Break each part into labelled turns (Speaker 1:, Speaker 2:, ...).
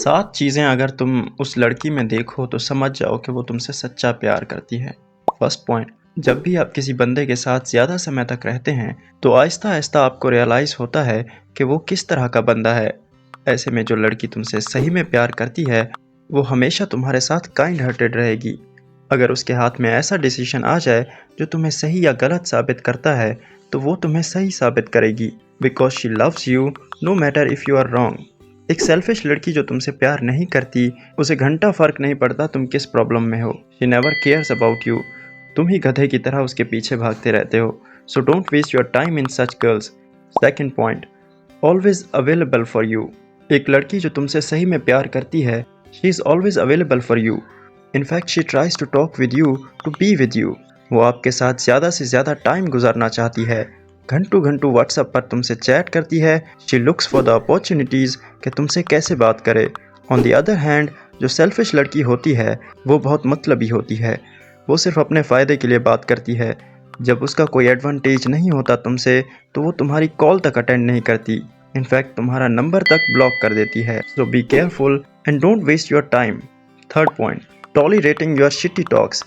Speaker 1: 7 चीज़ें अगर तुम उस लड़की में देखो तो समझ जाओ कि वो तुमसे सच्चा प्यार करती है। फर्स्ट पॉइंट, जब भी आप किसी बंदे के साथ ज़्यादा समय तक रहते हैं तो आहिस्ता आहिस्ता आपको रियलाइज़ होता है कि वो किस तरह का बंदा है। ऐसे में जो लड़की तुमसे सही में प्यार करती है वो हमेशा तुम्हारे साथ काइंड हार्टेड रहेगी। अगर उसके हाथ में ऐसा डिसीजन आ जाए जो तुम्हें सही या गलत साबित करता है तो वो तुम्हें सही साबित करेगी, because she loves you no matter if you are wrong. एक सेल्फिश लड़की जो तुमसे प्यार नहीं करती उसे घंटा फर्क नहीं पड़ता तुम किस प्रॉब्लम में हो। She never cares about you. तुम ही गधे की तरह उसके पीछे भागते रहते हो। So don't waste your time in such girls. Second point, always available for you. एक लड़की जो तुमसे सही में प्यार करती है she is always available for you. In fact she tries to talk with you, to be with you. वो आपके साथ ज़्यादा से ज़्यादा टाइम गुजारना चाहती है। घंटों घंटों व्हाट्सएप पर तुमसे चैट करती है। She looks for the opportunities कि तुमसे कैसे बात करे। ऑन द अदर हैंड जो सेल्फिश लड़की होती है वो बहुत मतलबी होती है। वो सिर्फ अपने फ़ायदे के लिए बात करती है। जब उसका कोई एडवांटेज नहीं होता तुमसे तो वो तुम्हारी कॉल तक अटेंड नहीं करती। इनफैक्ट तुम्हारा नंबर तक ब्लॉक कर देती है। So be careful and don't waste your time. Third point, tolerating your shitty talks.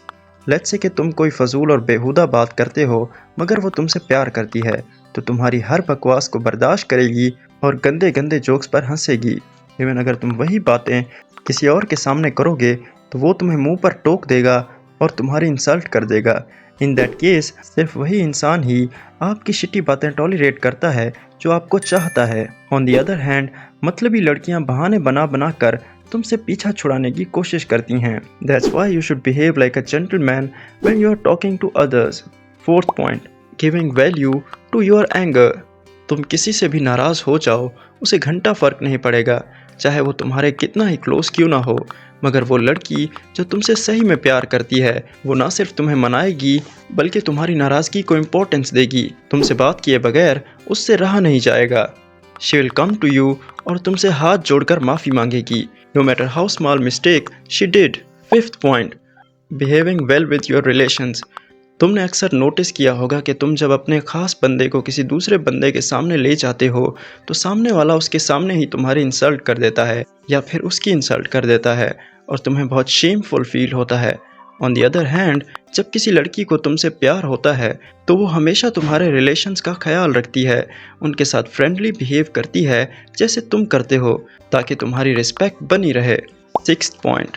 Speaker 1: Let's say कि तुम कोई फजूल और बेहुदा बात करते हो मगर वो तुमसे प्यार करती है तो तुम्हारी हर बकवास को बर्दाश्त करेगी और गंदे गंदे जोक्स पर हंसेगी। इवन अगर तुम वही बातें किसी और के सामने करोगे तो वो तुम्हें मुंह पर टोक देगा और तुम्हारी इंसल्ट कर देगा। इन दैट केस सिर्फ वही इंसान ही आपकी शिटी बातें टॉलरेट करता है जो आपको चाहता है। ऑन दी अदर हैंड मतलबी लड़कियां बहाने बना बना कर तुमसे पीछा छुड़ाने की कोशिश करती हैं। That's why you should behave like a gentleman when you are talking to others. Fourth point, giving value to your anger. तुम किसी से भी नाराज़ हो जाओ उसे घंटा फर्क नहीं पड़ेगा, चाहे वो तुम्हारे कितना ही क्लोज क्यों ना हो। मगर वो लड़की जो तुमसे सही में प्यार करती है वो ना सिर्फ तुम्हें मनाएगी बल्कि तुम्हारी नाराज़गी को इम्पोर्टेंस देगी। तुमसे बात किए बगैर उससे रहा नहीं जाएगा। She will come to you और तुमसे हाथ जोड़कर माफ़ी मांगेगी, no matter how small mistake she did. Fifth point, behaving well with your relations. तुमने अक्सर नोटिस किया होगा कि तुम जब अपने खास बंदे को किसी दूसरे बंदे के सामने ले जाते हो तो सामने वाला उसके सामने ही तुम्हारी इंसल्ट कर देता है या फिर उसकी इंसल्ट कर देता है और तुम्हें बहुत शेमफुल फील होता है। ऑन दी अदर हैंड जब किसी लड़की को तुमसे प्यार होता है तो वो हमेशा तुम्हारे रिलेशंस का ख्याल रखती है, उनके साथ फ्रेंडली बिहेव करती है जैसे तुम करते हो ताकि तुम्हारी रिस्पेक्ट बनी रहे। Sixth point,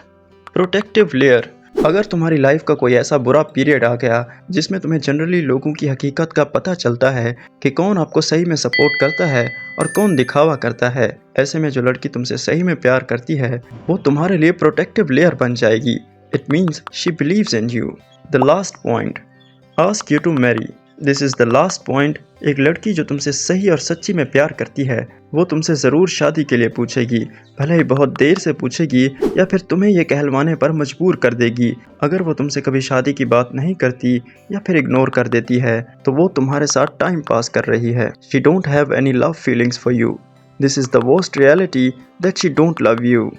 Speaker 1: protective layer. अगर तुम्हारी लाइफ का कोई ऐसा बुरा पीरियड आ गया जिसमें तुम्हें जनरली लोगों की हकीकत का पता चलता है कि कौन आपको सही में सपोर्ट करता है और कौन दिखावा करता है, ऐसे में जो लड़की तुमसे सही में प्यार करती है वो तुम्हारे लिए प्रोटेक्टिव लेयर बन जाएगी। It means she believes in you. The last point, ask you to marry. This is the last point. एक लड़की जो तुमसे सही और सच्ची में प्यार करती है वो तुमसे ज़रूर शादी के लिए पूछेगी, भले ही बहुत देर से पूछेगी या फिर तुम्हें ये कहलवाने पर मजबूर कर देगी। अगर वो तुमसे कभी शादी की बात नहीं करती या फिर इग्नोर कर देती है तो वो तुम्हारे साथ टाइम पास कर रही है। She don't have any love feelings for you. This is the worst reality that she don't love you.